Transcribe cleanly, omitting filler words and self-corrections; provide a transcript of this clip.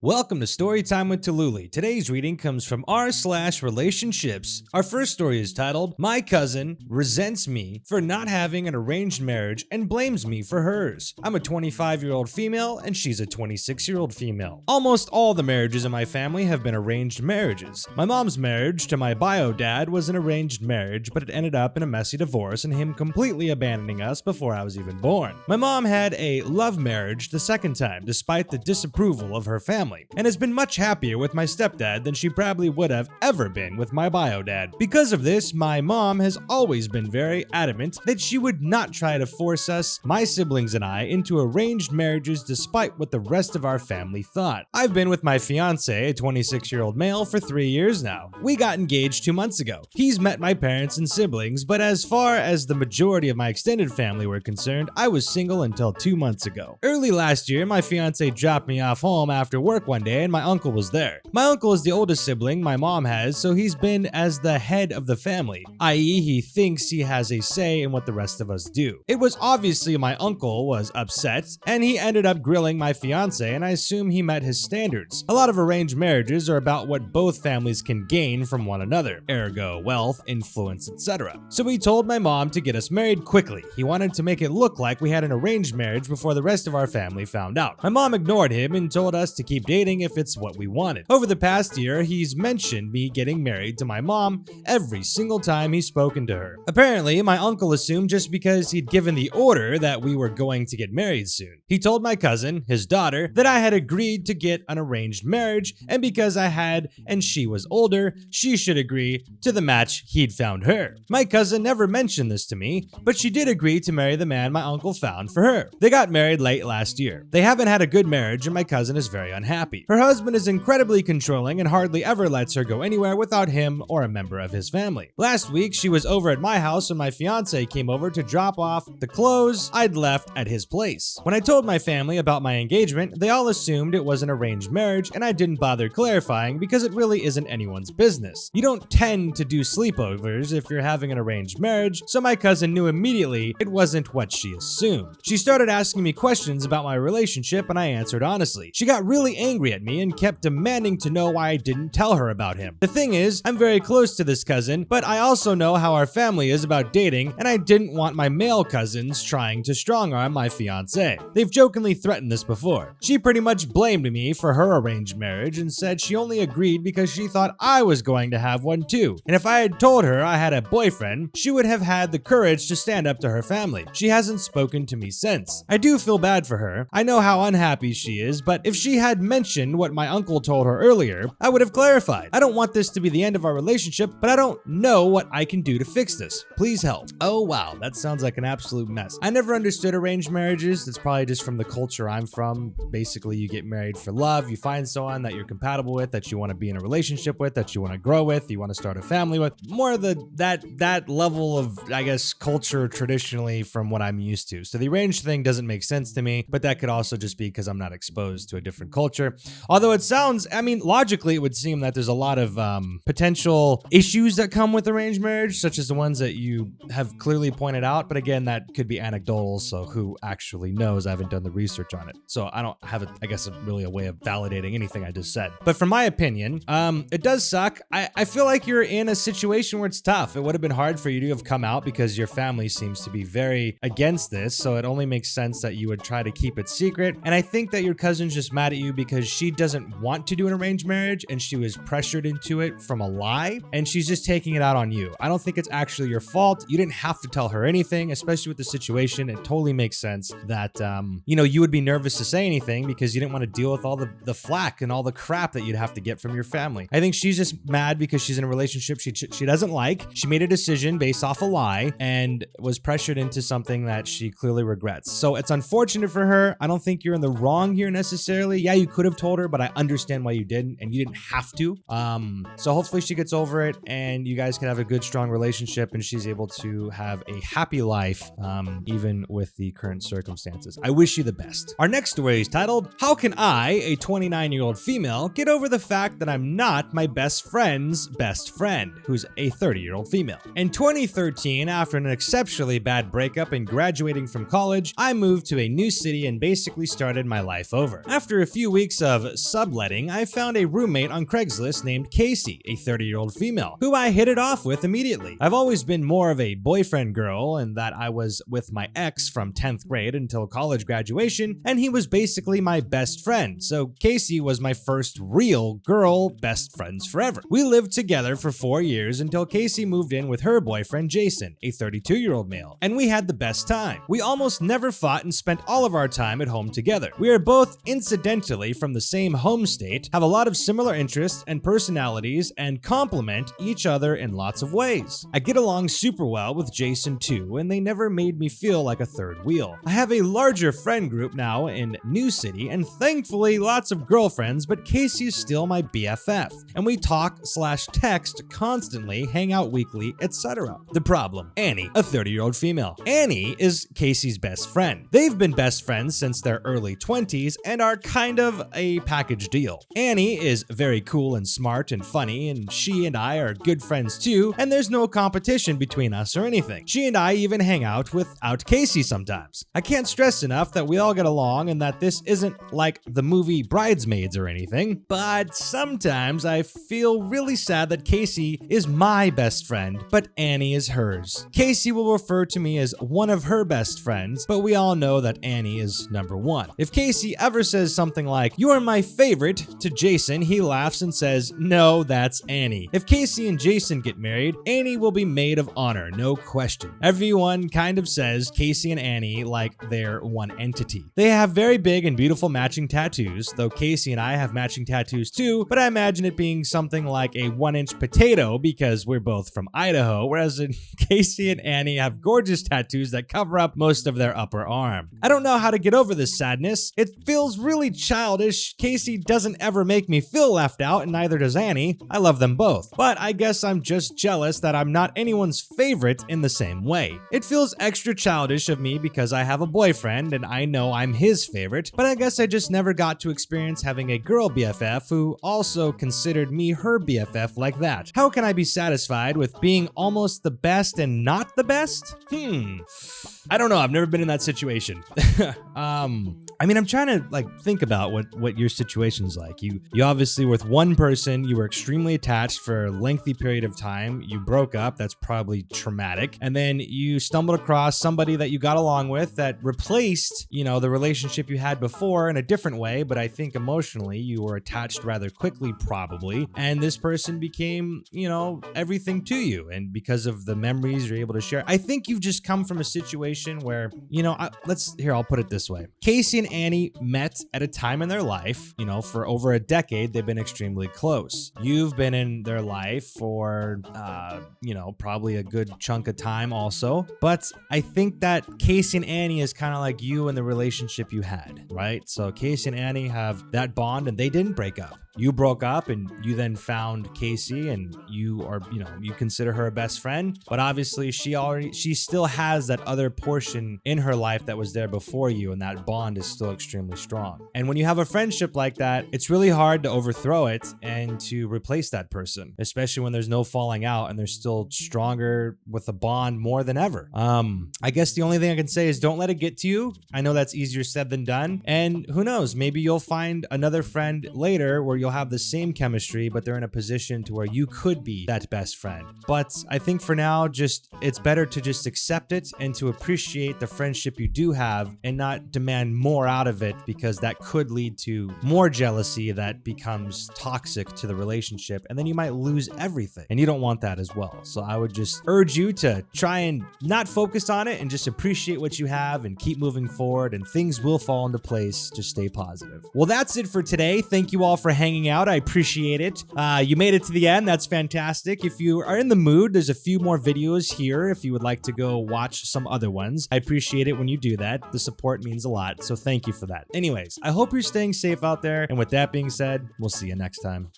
Welcome to Storytime with Tallulah. Today's reading comes from r/relationships. Our first story is titled, My Cousin Resents Me for Not Having an Arranged Marriage and Blames Me for Hers. I'm a 25-year-old female and she's a 26-year-old female. Almost all the marriages in my family have been arranged marriages. My mom's marriage to my bio dad was an arranged marriage, but it ended up in a messy divorce and him completely abandoning us before I was even born. My mom had a love marriage the second time, despite the disapproval of her family, and has been much happier with my stepdad than she probably would have ever been with my bio dad. Because of this, my mom has always been very adamant that she would not try to force us, my siblings and I, into arranged marriages despite what the rest of our family thought. I've been with my fiance, a 26-year-old male, for 3 years now. We got engaged 2 months ago. He's met my parents and siblings, but as far as the majority of my extended family were concerned, I was single until 2 months ago. Early last year, my fiance dropped me off home after work one day and my uncle was there. My uncle is the oldest sibling my mom has, so he's been as the head of the family, i.e. he thinks he has a say in what the rest of us do. It was obviously my uncle was upset and he ended up grilling my fiance, and I assume he met his standards. A lot of arranged marriages are about what both families can gain from one another, ergo wealth, influence, etc. So he told my mom to get us married quickly. He wanted to make it look like we had an arranged marriage before the rest of our family found out. My mom ignored him and told us to keep dating if it's what we wanted. Over the past year, he's mentioned me getting married to my mom every single time he's spoken to her. Apparently, my uncle assumed just because he'd given the order that we were going to get married soon. He told my cousin, his daughter, that I had agreed to get an arranged marriage, and because I had and she was older, she should agree to the match he'd found her. My cousin never mentioned this to me, but she did agree to marry the man my uncle found for her. They got married late last year. They haven't had a good marriage and my cousin is very unhappy. Her husband is incredibly controlling and hardly ever lets her go anywhere without him or a member of his family. Last week, she was over at my house when my fiance came over to drop off the clothes I'd left at his place. When I told my family about my engagement, they all assumed it was an arranged marriage and I didn't bother clarifying because it really isn't anyone's business. You don't tend to do sleepovers if you're having an arranged marriage, so my cousin knew immediately it wasn't what she assumed. She started asking me questions about my relationship and I answered honestly. She got really angry at me and kept demanding to know why I didn't tell her about him. The thing is, I'm very close to this cousin, but I also know how our family is about dating, and I didn't want my male cousins trying to strong-arm my fiance. They've jokingly threatened this before. She pretty much blamed me for her arranged marriage and said she only agreed because she thought I was going to have one too. And if I had told her I had a boyfriend, she would have had the courage to stand up to her family. She hasn't spoken to me since. I do feel bad for her. I know how unhappy she is, but if she had mentioned what my uncle told her earlier, I would have clarified. I don't want this to be the end of our relationship, but I don't know what I can do to fix this. Please help. Oh wow, that sounds like an absolute mess. I never understood arranged marriages. It's probably just from the culture I'm from. Basically, you get married for love. You find someone that you're compatible with, that you want to be in a relationship with, that you want to grow with, you want to start a family with. More of that level of, I guess, culture traditionally from what I'm used to. So the arranged thing doesn't make sense to me, but that could also just be because I'm not exposed to a different culture. Although it sounds, logically it would seem that there's a lot of potential issues that come with arranged marriage, such as the ones that you have clearly pointed out. But again, that could be anecdotal, so who actually knows? I haven't done the research on it. So I don't have, really a way of validating anything I just said. But from my opinion, it does suck. I feel like you're in a situation where it's tough. It would have been hard for you to have come out because your family seems to be very against this, so it only makes sense that you would try to keep it secret. And I think that your cousin's just mad at you because she doesn't want to do an arranged marriage and she was pressured into it from a lie, and she's just taking it out on you. I don't think it's actually your fault. You didn't have to tell her anything, especially with the situation. It totally makes sense that you would be nervous to say anything because you didn't want to deal with all the flack and all the crap that you'd have to get from your family. I think she's just mad because she's in a relationship she doesn't like. She made a decision based off a lie and was pressured into something that she clearly regrets. So it's unfortunate for her. I don't think you're in the wrong here necessarily. Yeah, you could have told her, but I understand why you didn't, and you didn't have to. So hopefully she gets over it and you guys can have a good, strong relationship and she's able to have a happy life, even with the current circumstances. I wish you the best. Our next story is titled, How Can I, a 29-year-old female, Get Over the Fact That I'm Not My Best Friend's Best Friend, who's a 30-year-old female? In 2013, after an exceptionally bad breakup and graduating from college, I moved to a new city and basically started my life over. After a few weeks weeks of subletting, I found a roommate on Craigslist named Casey, a 30-year-old female, who I hit it off with immediately. I've always been more of a boyfriend girl in that I was with my ex from 10th grade until college graduation, and he was basically my best friend, so Casey was my first real girl best friends forever. We lived together for 4 years until Casey moved in with her boyfriend Jason, a 32-year-old male, and we had the best time. We almost never fought and spent all of our time at home together. We are both incidentally from the same home state, have a lot of similar interests and personalities, and complement each other in lots of ways. I get along super well with Jason too, and they never made me feel like a third wheel. I have a larger friend group now in New City, and thankfully lots of girlfriends, but Casey is still my BFF, and we talk/text constantly, hang out weekly, etc. The problem: Annie, a 30-year-old female. Annie is Casey's best friend. They've been best friends since their early 20s and are kind of a package deal. Annie is very cool and smart and funny, and she and I are good friends too, and there's no competition between us or anything. She and I even hang out without Casey sometimes. I can't stress enough that we all get along and that this isn't like the movie Bridesmaids or anything, but sometimes I feel really sad that Casey is my best friend, but Annie is hers. Casey will refer to me as one of her best friends, but we all know that Annie is number one. If Casey ever says something like, "You are my favorite," to Jason, he laughs and says, "No, that's Annie." If Casey and Jason get married, Annie will be maid of honor, no question. Everyone kind of says Casey and Annie like they're one entity. They have very big and beautiful matching tattoos, though Casey and I have matching tattoos too, but I imagine it being something like a 1-inch potato because we're both from Idaho, whereas Casey and Annie have gorgeous tattoos that cover up most of their upper arm. I don't know how to get over this sadness. It feels really childish. Casey doesn't ever make me feel left out, and neither does Annie. I love them both, but I guess I'm just jealous that I'm not anyone's favorite in the same way. It feels extra childish of me because I have a boyfriend and I know I'm his favorite, but I guess I just never got to experience having a girl BFF who also considered me her BFF like that. How can I be satisfied with being almost the best and not the best? I don't know. I've never been in that situation. I mean, I'm trying to think about what your situation's like. You obviously with one person, you were extremely attached for a lengthy period of time. You broke up. That's probably traumatic. And then you stumbled across somebody that you got along with that replaced, the relationship you had before in a different way. But I think emotionally you were attached rather quickly, probably. And this person became, everything to you. And because of the memories you're able to share, I think you've just come from a situation where, I'll put it this way. Casey and Annie met at a time in their life, for over a decade, they've been extremely close. You've been in their life for, probably a good chunk of time also. But I think that Casey and Annie is kind of like you and the relationship you had, right? So Casey and Annie have that bond and they didn't break up. You broke up and you then found Casey and you consider her a best friend, but obviously she still has that other portion in her life that was there before you, and that bond is still extremely strong. And when you have a friendship like that, it's really hard to overthrow it and to replace that person, especially when there's no falling out and they're still stronger with a bond more than ever. I guess the only thing I can say is don't let it get to you. I know that's easier said than done, and who knows, maybe you'll find another friend later where you'll have the same chemistry, but they're in a position to where you could be that best friend. But I think for now, it's better to just accept it and to appreciate the friendship you do have and not demand more out of it, because that could lead to more jealousy that becomes toxic to the relationship, and then you might lose everything, and you don't want that as well. So I would just urge you to try and not focus on it and just appreciate what you have and keep moving forward, and things will fall into place. Just stay positive. Well, that's it for today. Thank you all for hanging out. I appreciate it. You made it to the end. That's fantastic. If you are in the mood, there's a few more videos here if you would like to go watch some other ones. I appreciate it when you do that. The support means a lot, so thank you for that. Anyways, I hope you're staying safe out there, and with that being said, we'll see you next time.